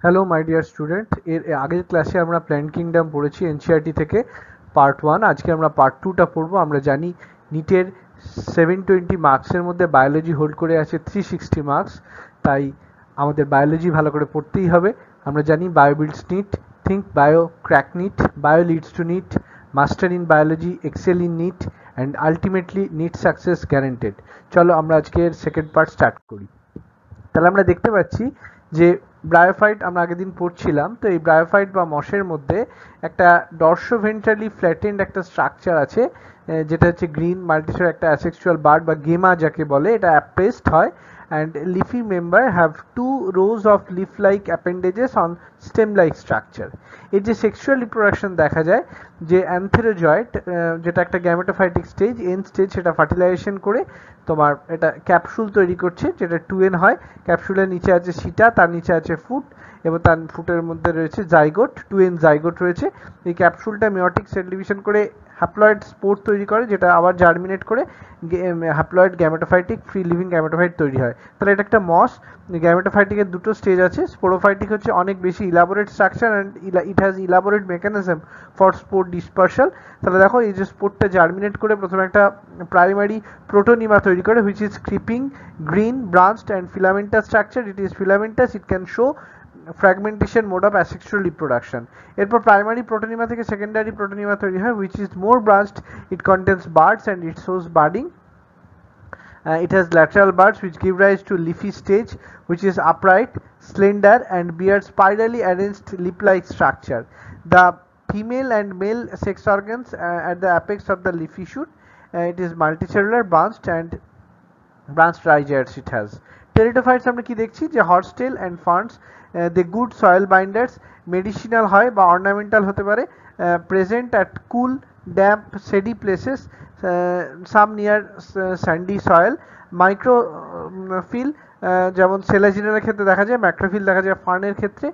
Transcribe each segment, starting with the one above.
Hello my dear student, এর আগের ক্লাসে আমরা প্ল্যান্ট কিংডম পড়েছি এনসিইআরটি থেকে পার্ট 1। আজকে আমরা পার্ট 2টা পড়বো। আমরা জানি নিটের 720 মার্কসের মধ্যে বায়োলজি হোল্ড করে আছে 360 মার্কস, তাই আমাদের বায়োলজি ভালো করে পড়তেই হবে। আমরা জানি bio builds NEET, think bio, crack NEET, bio leads to NEET, master in biology, excel in NEET and ultimately NEET success guaranteed. চলো আমরা আজকের সেকেন্ড পার্ট স্টার্ট করি। তাহলে আমরা দেখতে পাচ্ছি যে ব্রায়োফাইট আমরা আগের দিন পড়ছিলাম। তো এই ব্রায়োফাইট বা মশের মধ্যে একটা ডর্সোভেন্ট্রালি ফ্ল্যাটেন্ড একটা স্ট্রাকচার আছে, যেটা হচ্ছে গ্রিন মাল্টিসেল একটা অ্যাসেক্সুয়াল বার্ড বা গেমা যাকে বলে। এটা অ্যাপ্রেসড হয় and leafy member have 2 rows of leaf-like appendages on stem-like structure. এই যে সেক্সুয়াল রিপ্রোডাকশন দেখা যায়, যে অ্যান্থেরোজয়েড যেটা একটা গ্যামেটোফাইটিক স্টেজ, এন স্টেজ, সেটা ফার্টিলাইজেশন করে তোমার এটা ক্যাপসুল তৈরি করছে, যেটা 2n হয়। ক্যাপসুলের নিচে আছে সিটা, তার নিচে আছে ফুট, এবং তার ফুটের মধ্যে রয়েছে জাইগোট, 2n জাইগোট রয়েছে। এই ক্যাপসুলটা মেয়োটিক সেল ডিভিশন করে হ্যাপ্লয়েড স্পোর তৈরি করে, যেটা আবার জার্মিনেট করে haploid gametophytic free living gametophyte তৈরি হয়। তাহলে এটা একটা মস। গ্যামেটোফাইটিকের দুটো স্টেজ আছে। স্পোরোফাইটিক হচ্ছে অনেক বেশি elaborate structure and it has elaborate mechanism for spore dispersal. তাহলে দেখো এই যে স্পোরটা জার্মিনেট করে প্রথমে একটা প্রাইমারি প্রোটোনিমা তৈরি করে, which is creeping, green, branched and filamentous structure. It is filamentous, it can show fragmentation mode of asexual reproduction. এরপর প্রাইমারি প্রোটোনিমা থেকে সেকেন্ডারি প্রোটোনিমা তৈরি হয়, which is more branched. It contains buds and it shows budding. It has lateral buds which give rise to leafy stage, which is upright, slender and bears spirally arranged leaf-like structure. The female and male sex organs at the apex of the leafy shoot. It is multicellular, branched and branched rhizoids it has. Pteridophytes আমরা কি দেখছি, যে horsetail and ferns, they good soil binders, medicinal হয় বা ornamental হতে পারে, present at cool, damp, shady places, some near sandy soil. Microphyll যেমন সেলাজিনেলার ক্ষেত্রে দেখা যায়, ম্যাক্রোফিল দেখা যায় ফার্নের ক্ষেত্রে।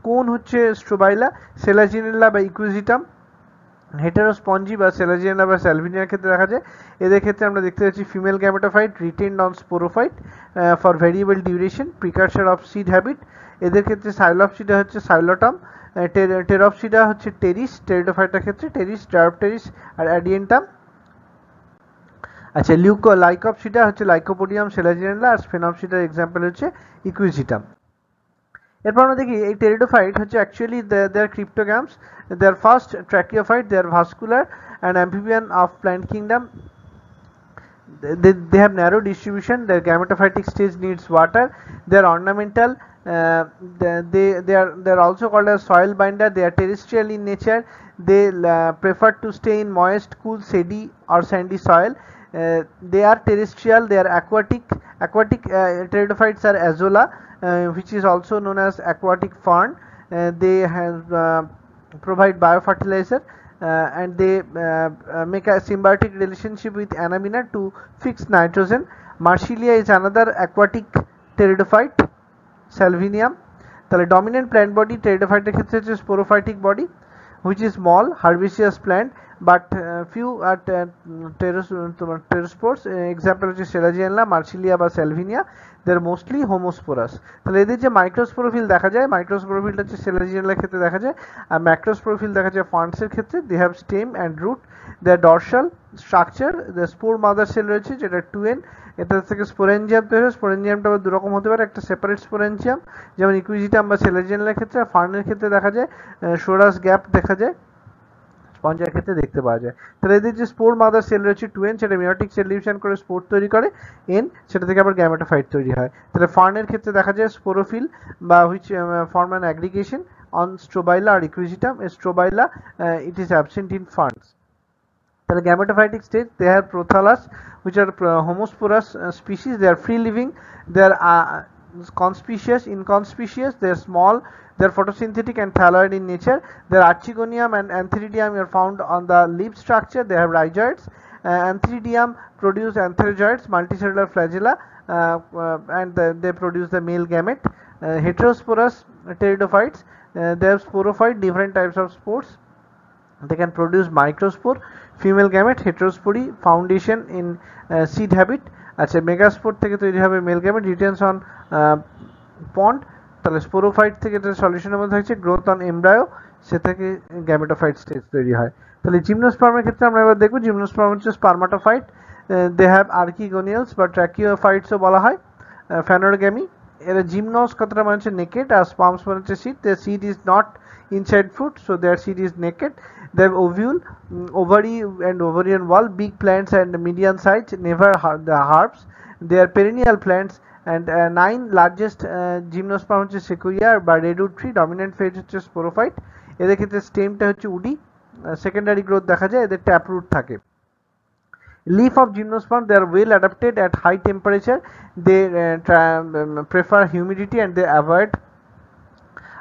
কোন হচ্ছে স্ট্রোবাইলা, সেলাজিনেলা বা ইকুইজিটাম। হেটেরোস্পঞ্জি বা সেলাজিনেলা বা স্যালভিনিয়ার ক্ষেত্রে দেখা যায়। এদের ক্ষেত্রে আমরা দেখতে পাচ্ছি female gametophyte retained on sporophyte for variable duration, precursor of seed habit. এদের ক্ষেত্রে সাইলপসিডা হচ্ছে সাইলোটাম, টেরপসিডা হচ্ছে টেরিস, টেরিডোফাইটার ক্ষেত্রে টেরিস, ডায়োপটেরিস আর অ্যাডিয়েন্টাম। আচ্ছা, লাইকপসিডা হচ্ছে লাইকোপোডিয়াম সেলাজিনেলা, আর স্ফেনপসিডার এক্সাম্পল হচ্ছে ইকুইজিটাম। এরপর আমরা দেখি এই টেরিডোফাইট হচ্ছে actually they are cryptogams, they are first tracheophyte, they are vascular and amphibian of plant kingdom. They have narrow distribution. Their gametophytic stage needs water. They are ornamental. They are also called as soil binder. They are terrestrial in nature. They prefer to stay in moist, cool, sandy or sandy soil. They are terrestrial. They are aquatic. Aquatic pteridophytes are azolla, which is also known as aquatic fern. They have provide biofertilizer. And they make a symbiotic relationship with Anamina to fix nitrogen. Marsilia is another aquatic pteridophyte, Salvinium. তাহলে dominant plant body pteridophyte ক্ষেত্রে হচ্ছে sporophytic body, which is small herbaceous plant, but few are pterospores. Example হচ্ছে Selaginella, Marsilia বা Salvinia. They are mostly homosporous. তাহলে এদের যে microsporophyll দেখা যায়, মাইক্রোস্পোরোফিলটা হচ্ছে সেলাজিনেলার ক্ষেত্রে দেখা যায়, আর ম্যাক্রোস্পোরোফিল দেখা যায় ফার্নসের ক্ষেত্রে। They have stem and root. Their dorsal structure, the spore mother cell রয়েছে যেটা 2n। এটা থেকে স্পোরেঞ্জিয়াম তৈরি হয়। স্পোরেঞ্জিয়ামটা আবার দুরকম হতে পারে, একটা সেপারেট স্পোরেঞ্জিয়াম যেমন ইকুইজিটাম বা সেলাজিনেলার ক্ষেত্রে, আর ফার্নের ক্ষেত্রে দেখা যায় সোরাস গ্যাপ দেখা যায়, স্পঞ্জের ক্ষেত্রে দেখতে পাওয়া যায়। তাহলে এদের যে স্পোর মাদার সেল রয়েছে 2n, সেটা মেয়োটিক সেল ডিভিশন করে স্পোর তৈরি করে n, সেটা থেকে আবার গ্যামেটোফাইট তৈরি হয়। তাহলে ফার্নের ক্ষেত্রে দেখা যায় স্পোরোফিল বা which form an aggregation on strobila are Equisetum. Strobila it is absent in ferns. তাহলে gametophytic stage, they are prothallas which are homosporous species. They are free living. They are conspicuous, inconspicuous. They are small. They are photosynthetic and thalloid in nature. Their archegonium and antheridium are found on the leaf structure. They have rhizoids. Antheridium produce antherozoids, multicellular flagella, and they produce the male gamete. Heterosporous pteridophytes, they have sporophyte, different types of spores. They can produce microspore, female gamete, heterospory, foundation in seed habit. আচ্ছা, megaspore থেকে তৈরি হবে mail gamete, রিটেন্স on পন্ড। তাহলে sporophyte থেকে এটা সলিউশনের মধ্যে থাকছে growth on embryo, সে থেকে গ্যামেটোফাইট স্টেজ তৈরি হয়। তাহলে জিমনোস্পার্মের ক্ষেত্রে আমরা এবার দেখব জিমনোস্পার্ম হচ্ছে স্পার্মাটোফাইট, দে হ্যাভ আর্কিগোনিয়ালস বা ট্র্যাকিওফাইটসও বলা হয়, ফ্যানোরগ্যামি। এরা জিমনস কথাটা মানে হচ্ছে নেকেড, আর স্পার্মস মানে হচ্ছে seed, the seed is not inside fruit, so their seed is naked. They have ovule, ovary and ovarian wall, big plants and medium size, never the herbs. They are perennial plants, and 9 largest gymnosperm হচ্ছে sequoia বা redwood tree, dominant phase হচ্ছে sporophyte। এদের ক্ষেত্রে স্টেমটা হচ্ছে woody, secondary growth দেখা যায়, এদের tap root থাকে। Leaf of gymnosperm, they are well adapted at high temperature, they prefer humidity and they avoid।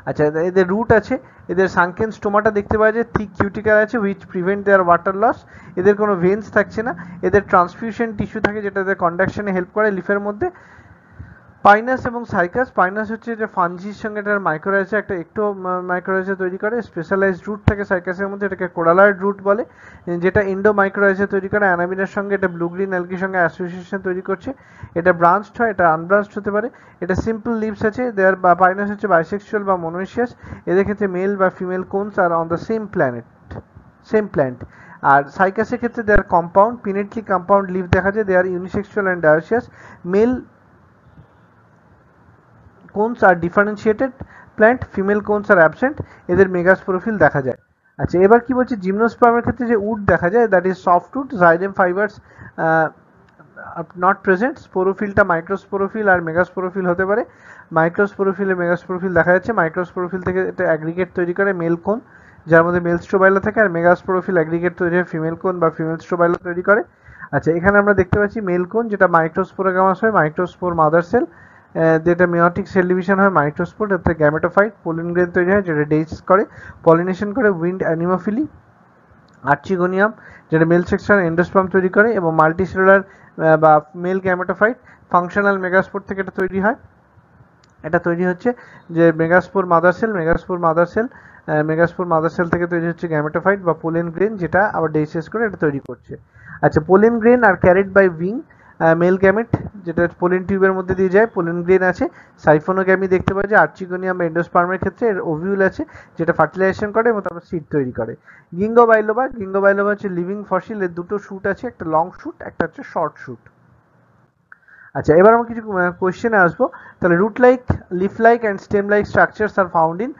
আচ্ছা, এদের রুট আছে, এদের সানকেন স্টোমাটা দেখতে পাওয়া যায়, থিক কিউটিকাল আছে which prevent their water loss, এদের কোনো ভেন্স থাকছে না, এদের ট্রান্সফিউশন টিস্যু থাকে যেটা এদের কন্ডাকশনে হেল্প করে লিফের মধ্যে। পাইনাস এবং সাইকাস, পাইনাস হচ্ছে যে ফানজির সঙ্গে এটার মাইক্রোরাইজা, একটা একটু মাইক্রোরাইজা তৈরি করে, স্পেশালাইজড রুট থাকে সাইকাসের মধ্যে, এটাকে কোরালয়েড রুট বলে, যেটা এন্ডো মাইক্রোরাইজা তৈরি করে, অ্যানামিনের সঙ্গে এটা ব্লু গ্রিন অ্যালগির সঙ্গে অ্যাসোসিয়েশন তৈরি করছে, এটা ব্রাঞ্চড হয়, এটা আনব্রাঞ্চড হতে পারে, এটা সিম্পল লিভস আছে, দেয়ার বা পাইনাস হচ্ছে বাইসেক্সুয়াল বা মনোইশিয়াস, এদের ক্ষেত্রে মেল বা female cones are on the same plant. আর সাইকাসের ক্ষেত্রে their compound, pinnately compound leave দেখা যায়, they're unisexual and dioecious, male cones are differentiated plant, female cones are absent, এদের মেগাস্পোরোফিল দেখা যায়। আচ্ছা, এবার কি বলছে জিমনোস্পার্মের ক্ষেত্রে যে উড দেখা যায়, that is soft wood, xylem fibres not present, স্পোরোফিলটা মাইক্রোস্পোরোফিল আর মেগাস্পোরোফিল হতে পারে, মাইক্রোস্পোরোফিল আর মেগাস্পোরোফিল দেখা যাচ্ছে, মাইক্রোস্পোরোফিল থেকে এটা অ্যাগ্রিগেট তৈরি করে মেল কোন, যার মধ্যে মেল স্ট্রোবাইলা থাকে, আর মেগাস্পোরোফিল অ্যাগ্রিগেট তৈরি হয় ফিমেল কোন বা ফিমেল স্ট্রোবাইলা তৈরি করে। আচ্ছা, এখানে আমরা দেখতে পাচ্ছি মেল কোন যেটা মাইক্রোস্পোরোগামাস হয়, মাইক্রোস্পোর মাদার সেল, যেটা মেয়োটিক সেল ডিভিশন হয় মাইক্রোস্পোর, এতে গ্যামেটোফাইট পোলিন গ্রেন তৈরি হয় যেটা ডেইস করে, পলিনেশন করে উইন্ড অ্যানিমোফিলি, আর্চিগোনিয়াম যেটা মেল সেকশন এন্ডোস্পার্ম তৈরি করে, এবং মাল্টিসেলুলার বা মেল গ্যামেটোফাইট ফাংশনাল মেগাস্পোর থেকে এটা তৈরি হয়। এটা তৈরি হচ্ছে যে মেগাস্পোর মাদার সেল থেকে তৈরি হচ্ছে গ্যামেটোফাইট বা পোলেন গ্রেন, যেটা আবার ডেইসেস করে এটা তৈরি করছে। আচ্ছা, পোলেন গ্রেন আর carried by wing male gamete, যেটা পোলেন টিউবের মধ্যে দিয়ে যায়, পোলেন গ্রেন আছে, সাইফোনোগ্যামি দেখতে পাওয়া যায় আর্চিগোনিয়াম এন্ডোস্পার্মের ক্ষেত্রে, এর ওভিউল আছে যেটা ফার্টিলাইজেশন করে এবং তারপর সিড তৈরি করে। গিঙ্গোবাইলোবা হচ্ছে লিভিং ফসিল, এর দুটো শুট আছে, একটা লং শুট, একটা হচ্ছে শর্ট শুট। আচ্ছা, এবার আমরা কিছু কোয়েশ্চেনে আসবো। তাহলে root like, leaf like and stem like structures are found in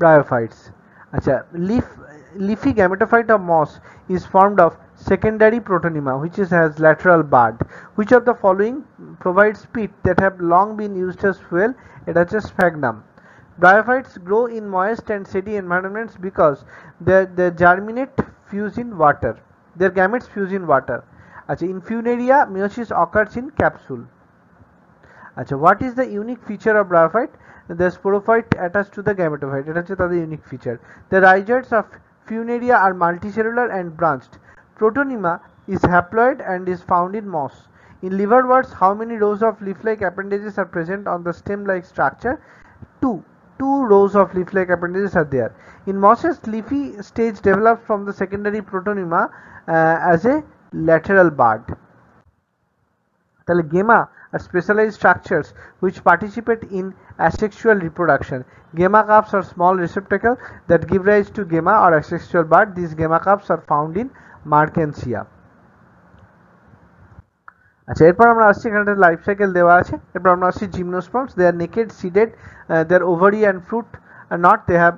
bryophytes. আচ্ছা, leafy gametophyte of moss is formed of secondary protonema which has lateral bud. Which of the following provides peat that have long been used as fuel? It is sphagnum. Bryophytes grow in moist and sandy environments because they germinate fuse in water. Their gametes fuse in water. Achha, in Funaria, meiosis occurs in capsule. Achha, what is the unique feature of bryophyte? The sporophyte attached to the gametophyte. It is the unique feature. The rhizoids of Funaria are multicellular and branched. Protonema is haploid and is found in moss. In liverworts, how many rows of leaf-like appendages are present on the stem-like structure? Two rows of leaf-like appendages are there. In mosses, leafy stage develops from the secondary protonema as a lateral bud. তাহলে Gemma are specialized structures which participate in asexual reproduction. Gemma cups are small receptacle that give rise to gemma or asexual bud. These gemma cups are found in Markensia. আচ্ছা, এরপর আমরা আসছি, এখানে life cycle দেওয়া আছে। এরপর আমরা আসছি gymnosperms. They are naked, seeded, their ovary and fruit not, they have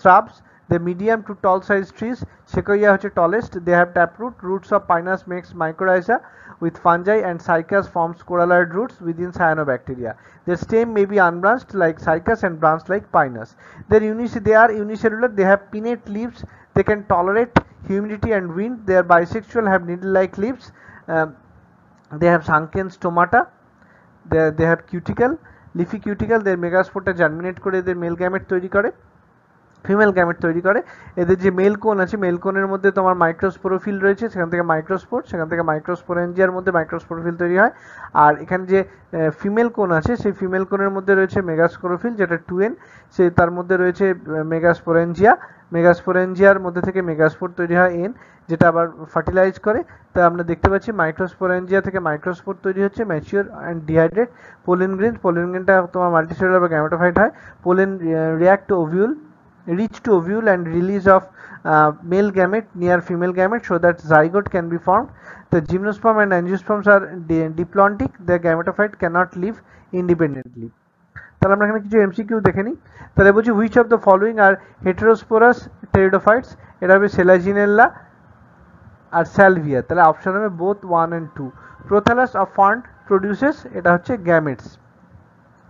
shrubs, the medium to tall size trees. Sequoia হচ্ছে tallest. They have taproot. Roots of pinus makes mycorrhiza with fungi, and cycas forms coralloid roots within cyanobacteria. Their stem may be unbranched like cycas and branched like pinus. They are unicellular. They have pinnate leaves. They can tolerate humidity and wind. They are bisexual, have needle-like leaves. They have sunken stomata. They have cuticle, leafy cuticle. Their megaspora germinate করে এদের mail gamete তৈরি করে। Female gamete তৈরি করে। এদের যে mail কোন আছে, মেল কোনের মধ্যে তোমার মাইক্রোস্পোরোফিল রয়েছে, সেখান থেকে মাইক্রোস্পোর, সেখান থেকে মাইক্রোস্পোরেঞ্জিয়ার মধ্যে মাইক্রোস্পোরোফিল তৈরি হয়। আর এখানে যে ফিমেল কোন আছে, সেই ফিমেল কোনের মধ্যে রয়েছে মেগাস্পোরোফিল, যেটা 2n, সে তার মধ্যে রয়েছে মেগাস্পোরেঞ্জিয়া, মেগাস্পোরেঞ্জিয়ার মধ্যে থেকে মেগাস্পোর তৈরি হয় n, যেটা আবার ফার্টিলাইজ করে। তাই আমরা দেখতে পাচ্ছি মাইক্রোস্পোরেঞ্জিয়া থেকে মাইক্রোস্পোর তৈরি হচ্ছে, mature and dehydrate. Pollen grains, pollen গ্রেনটা তোমার মাল্টিসেলুলার বা গ্যামেটোফাইট হয়। Pollen react to ovule, reach to ovule and release of male gamete near female gamete so that zygote can be formed. The gymnosperm and angiosperms are diplontic. The gametophyte cannot live independently. তাহলে আমরা এখানে কিছু MCQ দেখে নিই। তাহলে বলছি which of the following are heterosporous pteridophytes, এটা হবে সেলাজিনেল্লা আর স্যালভিয়া। তাহলে অপশন হবে both 1 and 2। Prothallus of fern produces, এটা হচ্ছে গ্যামেটস।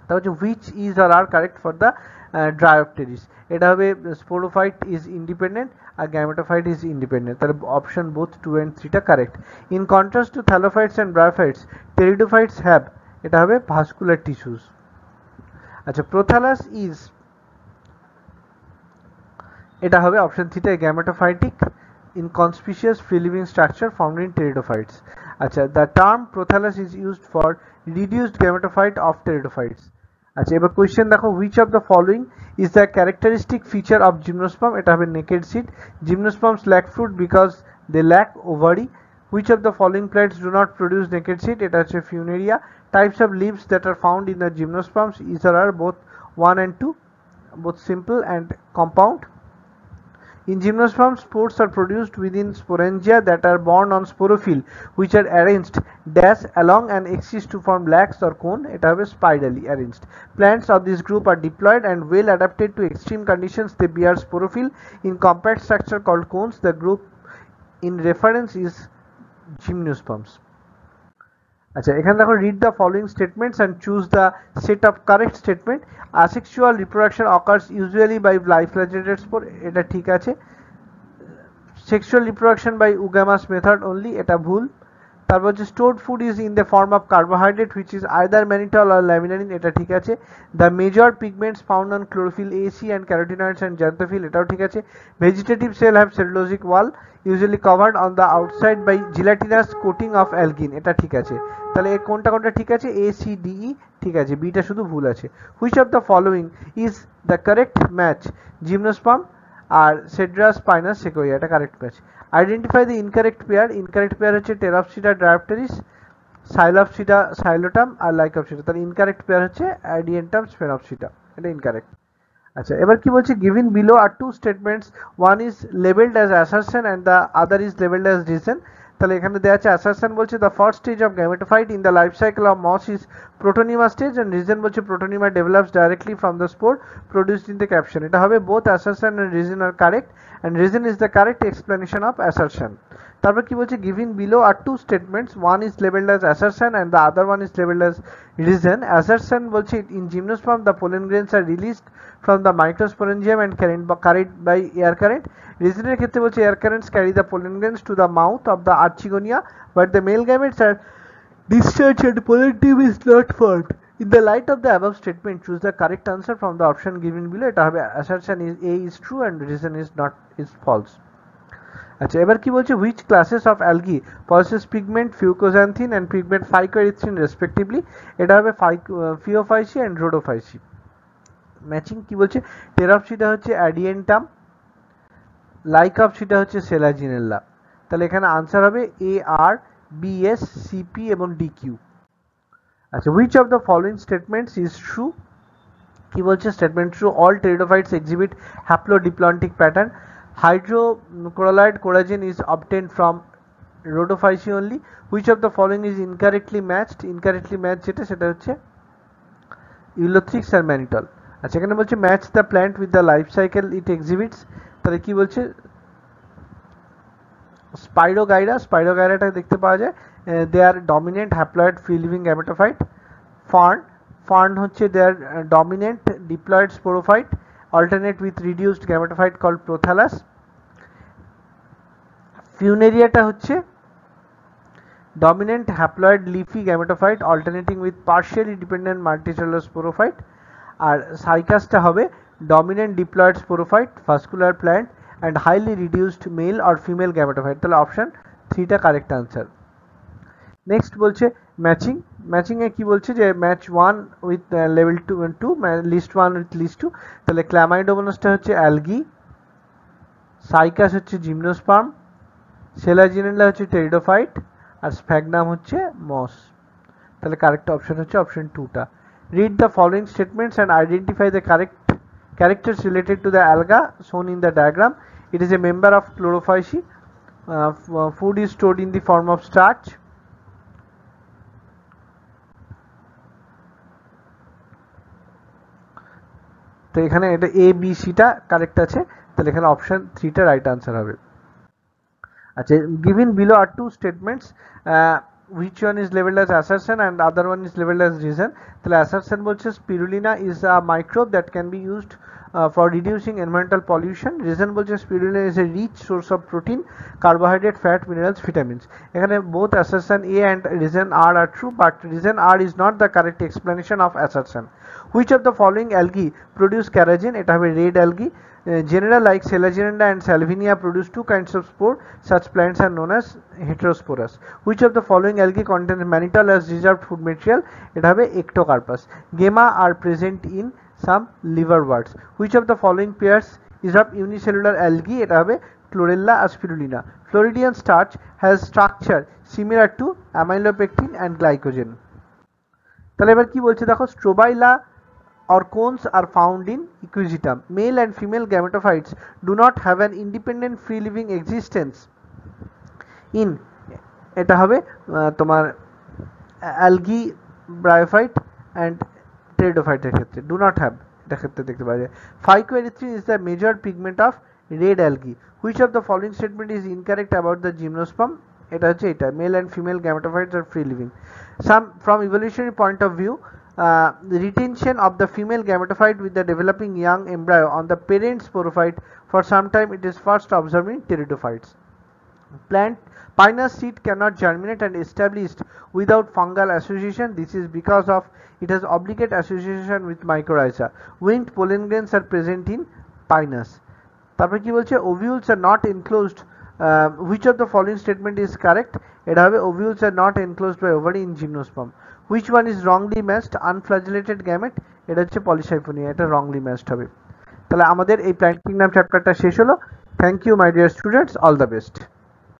তা হচ্ছে which is are are correct for the Dryopteris, এটা হবে স্পোরোফাইট ইজ ইন্ডিপেন্ডেন্ট আর গ্যামেটোফাইট ইজ ইন্ডিপেন্ডেন্ট। তাহলে অপশন বোথ 2 and 3টা correct. In contrast to thallophytes and bryophytes, pteridophytes have, এটা হবে ভাস্কুলার টিস্যুস। আচ্ছা, প্রোথালাস ইজ, এটা হবে অপশন 3টা gametophytic inconspicuous free living structure formed in pteridophytes. আচ্ছা, the term prothallus is used for reduced gametophyte of pteridophytes. আচ্ছা, এবার question দেখো, which of the following is the characteristic feature of gymnosperm, এটা হবে naked seed. Gymnosperms lack fruit because they lack ovary. Which of the following plants do not produce naked seed, এটা হচ্ছে funaria. Types of leaves that are found in the gymnosperms is or are both 1 and 2, both simple and compound. In gymnosperms, spores are produced within sporangia that are borne on sporophyll, which are arranged dash along an axis to form lacs or cone. এটা হবে spirally arranged. Plants of this group are diploid and well adapted to extreme conditions. They bear sporophyll in compact structure called cones. The group in reference is gymnosperms. আচ্ছা, এখানে দেখো, read the following statements and choose the set of correct statement. Asexual reproduction occurs usually by life-flagellated spore, এটা ঠিক আছে। Sexual reproduction by oogamous method only, এটা ভুল। তারপর হচ্ছে stored food is in the form of carbohydrate which is either mannitol or laminin, এটা ঠিক আছে। The major pigments found on chlorophyll A, C and carotenoids and xanthophyll, এটাও ঠিক আছে। Vegetative cell have cellulosic wall usually covered on the outside by gelatinous coating of algin, এটা ঠিক আছে। তাহলে কোনটা কোনটা ঠিক আছে? A, C, D, E ঠিক আছে, বিটা শুধু ভুল আছে। Which of the following is the correct match? Gymnosperm আর Cedra spinous sequoia, এটা correct match. Identify the incorrect pair. Incorrect pair হচ্ছে টেরাপসিডা ড্রায়োপটেরিস, সাইলোপসিডা সাইলোটাম আর লাইকোপসিডা। তাহলে ইনকারেক্ট পেয়ার হচ্ছে অ্যাডিয়েন্টাম স্পেনোপসিডা, এটা ইনকারেক্ট। আচ্ছা, এবার কি বলছে, given below are two statements, one is labelled as assertion and the other is labelled as reason. তাহলে এখানে দেওয়া আছে অ্যাসারশন বলছে the first stage of gametophyte in the life cycle of moss is protonema stage, and reason বলছে protonema develops directly from the spore produced in the capsule. এটা হবে both assertion and reason are correct, and reason is the correct explanation of assertion. তারপর কি বলছে, giving below are two statements, one is labelled as assertion and the other one is labelled as reason. Assertion বলছে in gymnosperm the pollen grains are released from the microsporangium and carried by air current. রিজনের ক্ষেত্রে বলছে air currents carry the pollen grains to the mouth of the archegonia, but the male gametes are discharged and pollen tube is not formed. In the light of the above statement, choose the correct answer from the option given below. এটা হবে assertion is A is true and reason is false. আচ্ছা, এবার কি বলছে, which classes of algae possess pigment fucoxanthin and pigment phycoerythrin respectively? এটা হবে Phaeophyceae and Rhodophyceae। Matching কি বলছে, টেরাপসিডা হচ্ছে অ্যাডিয়েন্টাম, লাইকোপসিডা হচ্ছে সেলাজিনেল্লা। তাহলে এখানে আনসার হবে A, R, B, S, C, P এবং D, Q। আচ্ছা, which of the following statements is true? কি বলছে, statement true, all pteridophytes exhibit haplodiplontic pattern, hydrochloride collagen is obtained from Rhodophyceae only. Which of the following is incorrectly matched? Incorrectly matched যেটা, সেটা হচ্ছে Ulothrix আর mannitol। আচ্ছা, এখানে বলছে match the plant with the life cycle it exhibits. তাহলে কি বলছে, স্পাইরোগাইরাটা দেখতে পাওয়া যায়, they are dominant haploid free living gametophyte. Fern হচ্ছে they are dominant diploid sporophyte alternate with reduced gametophyte called prothallus. Funaria-টা হচ্ছে dominant haploid leafy gametophyte alternating with partially dependent multicellular sporophyte, আর সাইকাসটা হবে dominant diploid sporophyte, vascular plant, and highly reduced male or female gametophyte। তাহলে option 3 টা correct answer. Next বলছে matching. Matching এ কি বলছে যে match 1 with level 2 list 1 with list 2। তাহলে ক্ল্যামাইডোমোনাসটা হচ্ছে অ্যালগি, সাইকাস হচ্ছে জিমনোস্পার্ম, সেলাজিনেলা হচ্ছে টেরিডোফাইট, আর স্ফ্যাগনাম হচ্ছে মস। তাহলে কারেক্ট অপশন হচ্ছে অপশন 2 টা। Read the following statements and identify the correct characters related to the alga shown in the diagram. It is a member of Chlorophyceae. Food is stored in the form of starch. তো এখানে এটা A B C টা correct আছে, তাহলে এখানে option 3 টা right answer হবে। আচ্ছা, given below are two statements, which one is labeled as assertion and other one is labeled as reason। তাহলে assertion বলছে spirulina is a microbe that can be used for reducing environmental pollution। reason বলছে spirulina is a rich source of protein, carbohydrate, fat, minerals, vitamins। এখানে both assertion A and reason R are true, but reason R is not the correct explanation of assertion। which of the following algae produce carrageen? এটা হবে red algae। Genera like Selaginella and Salvinia produce two kinds of spore. Such plants are known as heterosporous। which of the following algae contains mannitol as reserved food material? এটা হবে Ectocarpus। Gemma are present in some liverworts। which of the following pairs is of unicellular algae? এটা হবে Chlorella R Spirulina। Floridian starch has structure similar to amylopectin and glycogen। তাহলে এবার কি বলছে দেখো, Strobila or cones are found in Equisetum। Male and female gametophytes do not have an independent free living existence in এটা হবে তোমার algae, bryophyte and pteridophyte এর ক্ষেত্রে do not have, এটা ক্ষেত্রে দেখতে পাওয়া যায়। Phycoerythrin is the major pigment of red algae। which of the following statement is incorrect about the gymnosperm? এটা হচ্ছে এটা, male and female gametophytes are free living। Some from evolutionary point of view, the retention of the female gametophyte with the developing young embryo on the parent sporophyte for some time, it is first observed in pteridophytes। Plant pinus seed cannot germinate and established without fungal association। this is because of it has obligate association with mycorrhiza। winged pollen grains are present in pinus। তারপর কি বলছে, ovules are not enclosed। which of the following statement is correct? এটা হবে ovules are not enclosed by ovary in gymnosperm। which one is wrongly matched? unflagellated gamete, এটা হচ্ছে পলিসাইফোনিয়া, এটা wrongly matched হবে। তাহলে আমাদের এই প্ল্যান্ট কিংডম চ্যাপ্টারটা শেষ হলো। Thank you my dear students, all the best.